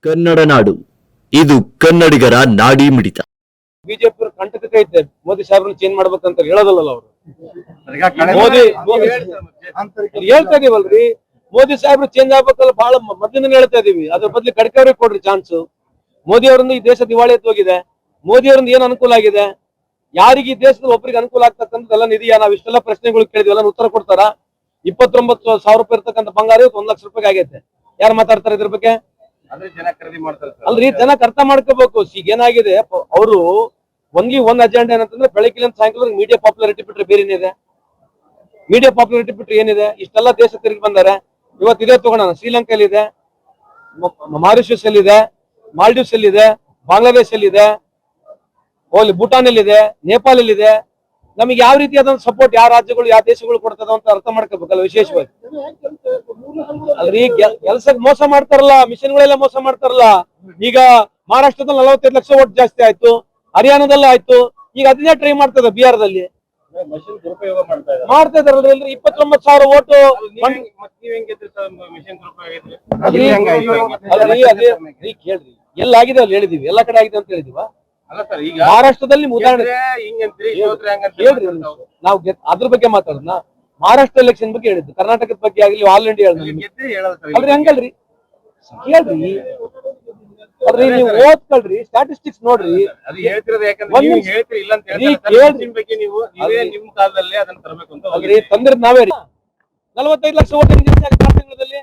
ಕನ್ನಡ ನಾಡು ಇದು ಕನ್ನಡಿಗರ ನಾಡಿ ಮಿಡಿತ. ಬಿಜೆಪಿ ಕಂಟಕಕ್ಕೆ ಐತೆ ಮೋದಿ ಸಾಹೇಬ್ರನ್ನ ಚೇಂಜ್ ಮಾಡ್ಬೇಕಂತ ಹೇಳೋದಲ್ಲ ಅವರು. ಮೋದಿ ಹೇಳ್ತಾ ಇದೀವಲ್ರಿ, ಮೋದಿ ಸಾಹೇಬ್ರು ಚೇಂಜ್ ಆಗ್ಬೇಕಲ್ಲ ಬಹಳ ಮೊದಲಿಂದ ಹೇಳ್ತಾ ಇದೀವಿ. ಅದ್ರ ಬದ್ಲಿ ಕಡ್ಕೆ ಅವ್ರಿಗೆ ಕೊಡ್ರಿ ಚಾನ್ಸ್. ಮೋದಿ ಅವರಿಂದ ಈ ದೇಶ ದಿವಾಳಿ ಹೋಗಿದೆ. ಮೋದಿ ಅವರಿಂದ ಏನ್ ಅನುಕೂಲ ಆಗಿದೆ, ಯಾರಿಗೆ ಈ ದೇಶದಲ್ಲಿ ಒಬ್ಬರಿಗೆ ಅನುಕೂಲ ಆಗ್ತಕ್ಕಂಥದ್ದೆಲ್ಲ ನಿಧಿಯಾ? ನಾವ್ ಇಷ್ಟೆಲ್ಲ ಪ್ರಶ್ನೆಗಳು ಕೇಳಿದ್ವಿ, ಎಲ್ಲ ಉತ್ತರ ಕೊಡ್ತಾರ? 29,000 ರೂಪಾಯಿ ಇರ್ತಕ್ಕಂಥ ಬಂಗಾರ 1 ಲಕ್ಷ ರೂಪಾಯಿ ಆಗೈತೆ. ಯಾರು ಮಾತಾಡ್ತಾರೆ ಇದ್ರ ಬಗ್ಗೆ? ಅಲ್ರಿ, ಜನಕ್ಕೆ ಅರ್ಥ ಮಾಡ್ಕೋಬೇಕು. ಈಗ ಏನಾಗಿದೆ, ಅವರು ಒಂದ್ ಅಜೆಂಡಾ ಏನಂತಂದ್ರೆ ಬೆಳಗ್ಗೆ ಸಾಯಂಕಾಲ ಮೀಡಿಯಾ ಪಾಪ್ಯುಲಾರಿಟಿ ಬಿಟ್ರೆ ಬೇರೆ ಏನಿದೆ? ಮೀಡಿಯಾ ಪಾಪ್ಯುಲಾರಿಟಿ ಬಿಟ್ರೆ ಏನಿದೆ? ಇಷ್ಟೆಲ್ಲ ದೇಶ ತಿರುಗಿ ಬಂದಾರೆ. ಇವತ್ತು ಇದೇ ತಗೋಣ, ಶ್ರೀಲಂಕಾ ಇದೆ, ಮಾರಿಷಸ್ ಅಲ್ಲಿ ಇದೆ, ಮಾಲ್ಡೀವ್ಸ್ ಅಲ್ಲಿ ಇದೆ, ಬಾಂಗ್ಲಾದೇಶ ಅಲ್ಲಿ ಇದೆ, ಭೂಟಾನ್ ಅಲ್ಲಿ ಇದೆ, ನೇಪಾಳ ಅಲ್ಲಿ ಇದೆ. ನಮಗೆ ಯಾವ ರೀತಿಯಾದ ಸಪೋರ್ಟ್ ಯಾವ ರಾಜ್ಯಗಳು ಯಾವ ದೇಶಗಳು ಕೊಡ್ತದ ಅಂತ ಅರ್ಥ ಮಾಡ್ಕೋಬೇಕಲ್ಲ ವಿಶೇಷವಾಗಿ. ಅಲ್ರಿ, ಕೆಲ್ಸಕ್ಕೆ ಮೋಸ ಮಾಡ್ತಾರಲ್ಲ, ಮಿಷನ್ಗಳೆಲ್ಲ ಮೋಸ ಮಾಡ್ತಾರಲ್ಲ. ಈಗ ಮಹಾರಾಷ್ಟ್ರದಲ್ಲಿ 45 ಲಕ್ಷ ಓಟ್ ಜಾಸ್ತಿ ಆಯ್ತು, ಹರಿಯಾಣದಲ್ಲಿ ಆಯ್ತು, ಈಗ ಅದನ್ನೇ ಟ್ರೈ ಮಾಡ್ತದೆ ಬಿಹಾರದಲ್ಲಿ. ಮಾಡ್ತಾ ಇದಾರಲ್ರಿ, 29,000 ಓಟು. ಕೇಳ್ರಿ, ಎಲ್ಲಾಗಿದೆ ಅಲ್ಲಿ ಹೇಳಿದೀವಿ, ಎಲ್ಲಾ ಕಡೆ ಆಗಿದೆ ಅಂತ ಹೇಳಿದೀವ. ಮಹಾರಾಷ್ಟ್ರದಲ್ಲಿ ಉದಾಹರಣೆ ನಾವು ಅದ್ರ ಬಗ್ಗೆ ಮಾತಾಡೋಣ. ಮಹಾರಾಷ್ಟ್ರ ಎಲೆಕ್ಷನ್ ಬಗ್ಗೆ ಹೇಳಿದ್ದು, ಕರ್ನಾಟಕದ ಬಗ್ಗೆ ಆಗಲಿ ಆಲ್ ಇಂಡಿಯಾ ಅಲ್ರಿ, ಹಂಗಲ್ರಿ. ಕೇಳ್ರಿ, ಅಲ್ರಿ ನೀವು ಓದ್ಕೊಳ್ರಿ, ಸ್ಟಾಟಿಸ್ಟಿಕ್ಸ್ ನೋಡ್ರಿ. ತಂದ್ರದ್ ನಾವೇ 45 ಲಕ್ಷ ಓಟ್ ಜಾಸ್ತಿ ಆಗುತ್ತೆ 6 ತಿಂಗಳಲ್ಲಿ.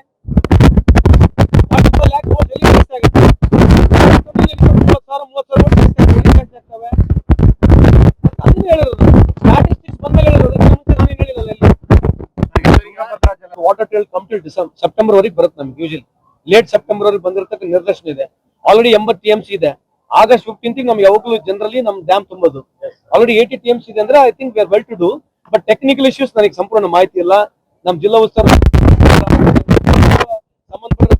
ವಾಟರ್ ಟೇಲ್ ಕಂಪ್ಲೀಟ್ ಸೆಪ್ಟೆಂಬರ್ ವರೆಗೆ ಬರುತ್ತೆ ನಮ್ಗೆ. ಯೂಶಲಿ ಲೇಟ್ ಸೆಪ್ಟೆಂಬರ್ ವರೆಗೆ ಬಂದಿರತಕ್ಕ ನಿರ್ದೇಶನ ಇದೆ. ಆಲ್ರೆಡಿ 80 TMC ಇದೆ. ಆಗಸ್ಟ್ 15 ನಮ್ಗೆ ಯಾವಾಗಲೂ ಜನರಲಿ ನಮ್ ಡ್ಯಾಮ್ ತುಂಬೋದು. ಆಲ್ರೆಡಿ 80 TMC ಇದೆ ಅಂದ್ರೆ I think we are well to do. But technical issues ನನಗೆ ಸಂಪೂರ್ಣ ಮಾಹಿತಿ ಇಲ್ಲ. ನಮ್ ಜಿಲ್ಲಾ ಉಸ್ತುವಾರಿ ಸಂಬಂಧಪಟ್ಟ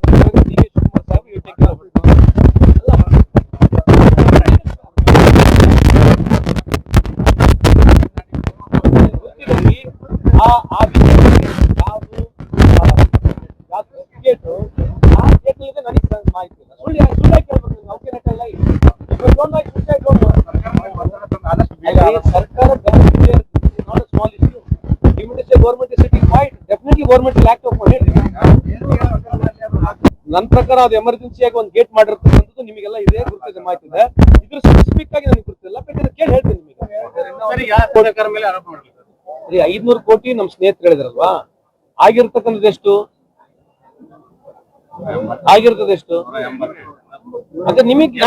ನನ್ನ ಪ್ರಕಾರ ಅದು ಎಮರ್ಜೆನ್ಸಿಯಾಗಿ ಒಂದು ಗೇಟ್ ಮಾಡಿರ್ತಕ್ಕಂಥದ್ದು ನಿಮಗೆಲ್ಲ ಇದೇ ಗುರುತಿದೆ, ಮಾಹಿತಿ ಇದೆ. ಇದ್ರ ಸ್ಪೆಸಿಫಿಕ್ ಆಗಿ ನನಗೆ ಗೊತ್ತಿಲ್ಲ, ಬೇಕಾದ್ರೆ ಕೇಳಿ ಹೇಳ್ತೀನಿ ನಿಮಗೆ. 500 ಕೋಟಿ ನಮ್ ಸ್ನೇಹಿತರು ಹೇಳಿದ್ರಲ್ವಾ, ಆಗಿರ್ತಕ್ಕಂಥದ್ದು ಎಷ್ಟು? ಅದೇ ನಿಮಗೆ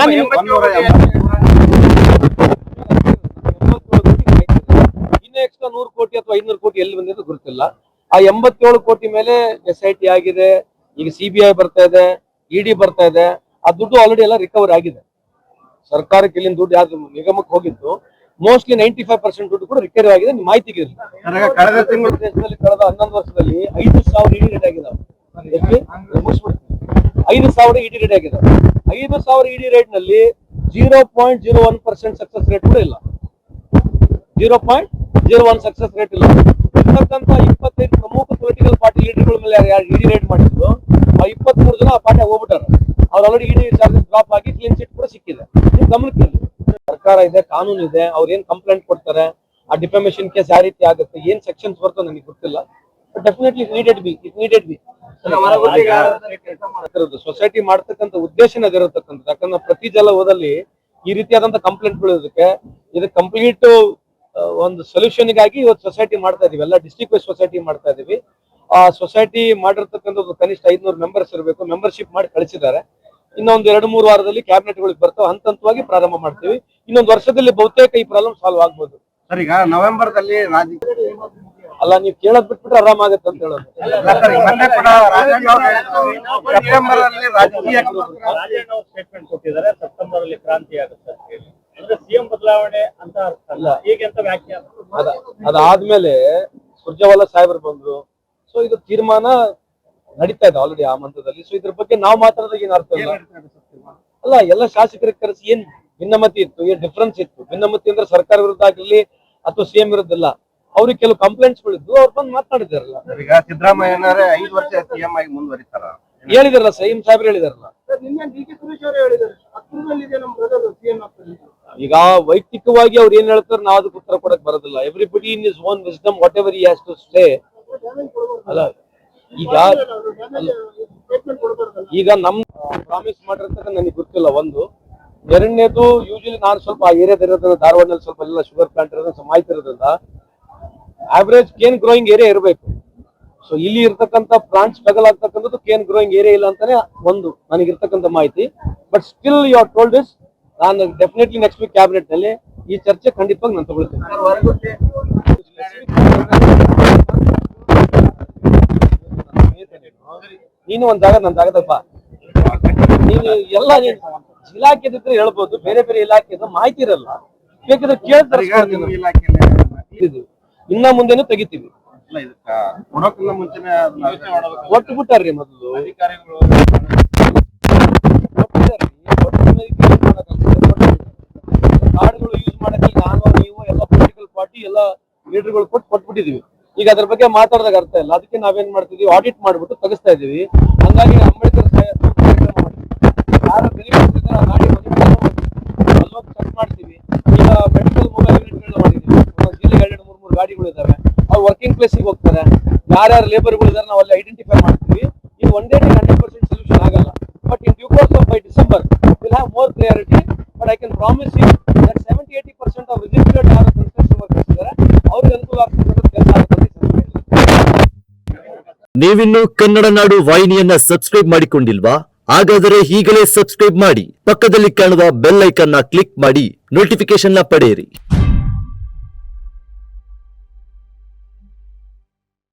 ಇನ್ನು ಎಕ್ಸ್ಟ್ರಾ 100 ಕೋಟಿ ಅಥವಾ 500 ಕೋಟಿ ಎಲ್ಲಿ ಬಂದಿದ್ದು ಗೊತ್ತಿಲ್ಲ. ಆ 87 ಕೋಟಿ ಮೇಲೆ SIT ಆಗಿದೆ, ಈಗ CBI ಬರ್ತಾ ಇದೆ, ED ಬರ್ತಾ ಇದೆ. ಆ ದುಡ್ಡು ಆಲ್ರೆಡಿ ಎಲ್ಲ ರಿಕವರ್ ಆಗಿದೆ. ಸರ್ಕಾರಕ್ಕೆ ಇಲ್ಲಿನ ದುಡ್ಡು ಯಾವ್ದು ನಿಗಮಕ್ಕೆ ಹೋಗಿತ್ತು, ಮೋಸ್ಟ್ಲಿ 95% ದುಡ್ಡು ಕೂಡ ರಿಕವರಿ ಆಗಿದೆ. ನಿಮ್ ಮಾಹಿತಿಗೆ ಕಳೆದ ತಿಂಗಳು ದೇಶದಲ್ಲಿ ಕಳೆದ 11 ವರ್ಷದಲ್ಲಿ 5,000 ED ರೇಟ್ ಆಗಿದಾವೆ. 5,000 ED ರೇಟ್ ಆಗಿದಾವೆ. 5,000 ED ರೇಟ್ ನಲ್ಲಿ 0.01% ಸಕ್ಸಸ್ ರೇಟ್ ಕೂಡ ಇಲ್ಲ. 0.01 ಸಕ್ಸಸ್ ರೇಟ್ ಇಲ್ಲ. ಇರ್ತಕ್ಕಂಥ 25 ಪ್ರಮುಖ ಪೊಲಿಟಿಕಲ್ ಪಾರ್ಟಿ ಲೀಡರ್ಗಳ ಮೇಲೆ ಯಾರು ED ರೇಟ್ ಮಾಡಿದ್ರು, ಆ 23 ಜನ ಆ ಪಾರ್ಟಿ ಹೋಗ್ಬಿಟ್ಟಾರೆ. ಅವ್ರು ಆಲ್ರೆಡಿ ED ಚಾರ್ಜಸ್ ಡ್ರಾಪ್ ಆಗಿ ಕ್ಲೀನ್ ಚಿಟ್ ಕೂಡ ಸಿಕ್ಕಿದೆ. ನೀವು ಗಮನಕ್ಕೆ ಸರ್ಕಾರ ಇದೆ, ಕಾನೂನು ಇದೆ, ಅವ್ರು ಏನ್ ಕಂಪ್ಲೇಂಟ್ ಕೊಡ್ತಾರೆ, ಆ ಡಿಫಾಮೇಷನ್ ಕೇಸ್ ಯಾವ ರೀತಿ ಆಗುತ್ತೆ, ಏನ್ ಸೆಕ್ಷನ್ಸ್ ಬರ್ತೋ ನನಗೆ ಗೊತ್ತಿಲ್ಲ. But definitely it needed B society ಮಾಡ್ತಕ್ಕಂಥ ಉದ್ದೇಶನ ಅದಿರತಕ್ಕಂಥದ್ದು. ಯಾಕಂದ್ರೆ ಪ್ರತಿ ಜಲ ಹೋದಲ್ಲಿ ಈ ರೀತಿಯಾದಂತ ಕಂಪ್ಲೇಂಟ್ ಬೀಳೋದಕ್ಕೆ ಇದು ಕಂಪ್ಲೀಟ್ ಒಂದು ಸೊಲ್ಯೂಷನ್ಗಾಗಿ ಇವತ್ತು ಸೊಸೈಟಿ ಮಾಡ್ತಾ ಇದೀವಿ. ಎಲ್ಲ ಡಿಸ್ಟ್ರಿಕ್ಟ್ ವೈಸ್ ಸೊಸೈಟಿ ಮಾಡ್ತಾ ಇದೀವಿ. ಆ ಸೊಸೈಟಿ ಮಾಡಿರ್ತಕ್ಕಂಥದ್ದು ಕನಿಷ್ಠ 500 ಮೆಂಬರ್ಸ್ ಇರಬೇಕು. ಮೆಂಬರ್ಶಿಪ್ ಮಾಡಿ ಕಳಿಸಿದ್ದಾರೆ. ಇನ್ನೊಂದು 2-3 ವಾರದಲ್ಲಿ ಕ್ಯಾಬಿನೆಟ್ಗಳಿಗೆ ಬರ್ತಾವೆ. ಹಂತವಾಗಿ ಪ್ರಾರಂಭ ಮಾಡ್ತೀವಿ. ಇನ್ನೊಂದು ವರ್ಷದಲ್ಲಿ ಬಹುತೇಕ ಈ ಪ್ರಾಬ್ಲಮ್ ಸಾಲ್ವ್ ಆಗ್ಬೋದು. ಸರ್, ಈಗ ನವೆಂಬರ್ದಲ್ಲಿ ಅಲ್ಲ, ನೀವು ಕೇಳೋದ್ ಬಿಟ್ಬಿಟ್ರೆ ಆರಾಮಾಗತ್ತೆ ಅಂತ ಹೇಳೋದು. ಸೆಪ್ಟೆಂಬರ್ ಅಲ್ಲಿ ರಾಜಕೀಯ ಸ್ಟೇಟ್ಮೆಂಟ್ ಕೊಟ್ಟಿದ್ದಾರೆ, ಸೆಪ್ಟೆಂಬರ್ ಅಲ್ಲಿ ಕ್ರಾಂತಿ ಆಗುತ್ತೆ ಅಂತ ಹೇಳಿ. ಅಂದ್ರೆ CM ಬದಲಾವಣೆ ಅಂತ ಅರ್ಥ ಅಲ್ಲ, ಹೇಗೆ ಅಂತ ವ್ಯಾಖ್ಯಾನ. ಅದಾದ್ಮೇಲೆ ಸುರ್ಜೇವಾಲಾ ಸಾಹೇಬರು ಬಂದ್ರು. ಸೊ ಇದು ತೀರ್ಮಾನ ನಡೀತಾ ಇದೆ ಆಲ್ರೆಡಿ ಆ ಹಂತದಲ್ಲಿ. ಸೊ ಇದ್ರ ಬಗ್ಗೆ ನಾವು ಮಾತಾಡೋದಾಗ ಏನ್ ಅರ್ಥ ಇಲ್ಲ. ಅಲ್ಲ, ಎಲ್ಲ ಶಾಸಕರಿಗೆ ಕರೆಸಿ ಏನ್ ಭಿನ್ನಮತಿ ಇತ್ತು, ಏನ್ ಡಿಫ್ರೆನ್ಸ್ ಇತ್ತು? ಭಿನ್ನಮತಿ ಅಂದ್ರೆ ಸರ್ಕಾರ ವಿರುದ್ಧ ಆಗಿರ್ಲಿ ಅಥವಾ CM ವಿರುದ್ಧ ಇಲ್ಲ. ಅವ್ರಿಗೆ ಕೆಲವು ಕಂಪ್ಲೇಂಟ್ಸ್ ಗಳಿದ್ದು ಅವ್ರು ಬಂದು ಮಾತನಾಡಿದಾರಲ್ಲ. ಈಗ ಸಿದ್ದರಾಮಯ್ಯನವರೇ 5 ವರ್ಷ CM ಆಗಿ ಮುಂದುವರಿತಾರ ಹೇಳಿದಾರಲ್ಲ, CM ಸಾಹೇಬ್ರು ಹೇಳಿದಾರಲ್ಲ. ನಿನ್ನೆ ಡಿ ಕೆ ಸುರೇಶ್ ಅವರು ಹೇಳಿದ್ದಾರೆ ಅಕ್ರಮದಲ್ಲಿದೆ ನಮ್ಮ ಬ್ರದರ್ ಸಿಎಂ ಆಗ್ತಾರೆ. ಈಗ ವೈಯಕ್ತಿಕವಾಗಿ ಅವ್ರು ಏನ್ ಹೇಳ್ತಾರೆ ನಾವು ಅದಕ್ಕೆ ಉತ್ತರ ಕೊಡಕ್ ಬರೋದಿಲ್ಲ. Everybody in his own wisdom whatever he has to stay. ಅಲ್ಲ ಈಗ ಈಗ ನಮ್ ಪ್ರಾಮಿಸ್ ಮಾಡಿರ್ತಕ್ಕ ನನಗೆ ಗೊತ್ತಿಲ್ಲ. ಒಂದು ಎರಡನೇದು ಯೂಶಲಿ ನಾನು ಸ್ವಲ್ಪ ಏರಿಯಾದ ಇರೋದ್ರಿಂದ ಧಾರವಾಡನಲ್ಲಿ ಸ್ವಲ್ಪ ಎಲ್ಲ ಶುಗರ್ ಪ್ಲಾಂಟ್ ಇರೋದ್ರಿಂದ ಮಾಹಿತಿ ಇರೋದ್ರಿಂದ ಆವರೇಜ್ ಕೇನ್ ಗ್ರೋಯಿಂಗ್ ಏರಿಯಾ ಇರಬೇಕು. ಸೊ ಇಲ್ಲಿ ಇರ್ತಕ್ಕಂಥ ಪ್ಲಾಂಟ್ ಸ್ಟ್ರಗಲ್ ಆಗ್ತಕ್ಕಂಥದ್ದು ಕೇನ್ ಗ್ರೋಯಿಂಗ್ ಏರಿಯಾ ಇಲ್ಲ ಅಂತಾನೆ ಒಂದು ನನಗಿರ್ತಕ್ಕಂಥ ಮಾಹಿತಿ. But still you are told this. ನಾನು ಡೆಫಿನೆಟ್ಲಿ ನೆಕ್ಸ್ಟ್ ವೀಕ್ ಕ್ಯಾಬಿನೆಟ್ ನಲ್ಲಿ ಈ ಚರ್ಚೆ ಖಂಡಿತವಾಗಿ ನಾನು ತಗೊಳ್ತೇನೆ. ನೀನು ಒಂದ್ ಜಾಗ ನನ್ನ ಜಾಗದಪ್ಪ ನೀನು ಎಲ್ಲ ಇಲಾಖೆ ಹೇಳ್ಬೋದು, ಬೇರೆ ಬೇರೆ ಇಲಾಖೆದ ಮಾಹಿತಿ ಇರಲ್ಲ, ಬೇಕಿದ್ರೆ ಕೇಳ್ತಾರೆ. ಇನ್ನ ಮುಂದೆನೂ ತೆಗಿತೀವಿ. ಕೊಡೋಕ್ಕಿಂತ ಮುಂಚೆನೆ ಒಟ್ಟು ಬಿಟ್ಟಾರ್ರಿ ಮೊದಲು ಕಾರ್ಡ್ಗಳು ಯೂಸ್ ಮಾಡಕ್ಕೆ ನಾನು ನೀವು ಎಲ್ಲ ಪೊಲಿಟಿಕಲ್ ಪಾರ್ಟಿ ಎಲ್ಲ ಲೀಡರ್ಗಳು ಕೊಟ್ಬಿಟ್ಟಿದೀವಿ. ಈಗ ಅದ್ರ ಬಗ್ಗೆ ಮಾತಾಡಿದಾಗ ಅರ್ಥ ಇಲ್ಲ. ಅದಕ್ಕೆ ನಾವೇನ್ ಮಾಡ್ತಿದೀವಿ, ಆಡಿಟ್ ಮಾಡ್ಬಿಟ್ಟು ತೆಗಿಸ್ತಾ ಇದೀವಿ. ಹಂಗಾಗಿ ಅಂಬೇಡ್ಕರ್ ಯಾರು ಬೆನಿಫಿಟ್ ಆ ಗಾಡಿ ಅಲ್ಲೋಗಿ ಚೆಕ್ ಮಾಡ್ತೀವಿ. ಈಗ ಮೆಡಿಕಲ್ ಮೊಬೈಲ್ ಯೂನಿಟ್ಗಳನ್ನ ಮಾಡಿದೀವಿ. ಜಿಲ್ಲೆಗೆ 2-3 ಗಾಡಿಗಳು ಇದಾವೆ. ಅವ್ರು ವರ್ಕಿಂಗ್ ಪ್ಲೇಸಿಗೆ ಹೋಗ್ತಾರೆ. ಯಾರ್ಯಾರು ಲೇಬರ್ಗಳು ಇದಾರೆ ನಾವು ಅಲ್ಲಿ ಐಡೆಂಟಿಫೈ ಮಾಡ್ತೀವಿ. ಇದು ಒನ್ ಡೇ 100% ಸೊಲ್ಯೂಷನ್ ಆಗಲ್ಲ. But in due course of by December will have more clarity. But I can promise you that 70-80% of registered ಯಾರು ಕನ್ಸ್ಟ್ರಕ್ಷನ್ ವರ್ಕರ್ಸ್ ಇದ್ದಾರೆ ಅವ್ರಿಗೆ ಅನುಕೂಲ ಆಗ್ತಕ್ಕಂಥ ಕೆಲಸ ಆಗುತ್ತೆ. ನೀವಿನ್ನು ಕನ್ನಡ ನಾಡು ವಾಹಿನಿಯನ್ನ ಸಬ್ಸ್ಕ್ರೈಬ್ ಮಾಡಿಕೊಂಡಿಲ್ವಾ? ಹಾಗಾದರೆ ಈಗಲೇ ಸಬ್ಸ್ಕ್ರೈಬ್ ಮಾಡಿ, ಪಕ್ಕದಲ್ಲಿ ಕಾಣುವ ಬೆಲ್ ಐಕಾನ್ ನ ಕ್ಲಿಕ್ ಮಾಡಿ ನೋಟಿಫಿಕೇಶನ್ ನ ಪಡೆಯಿರಿ.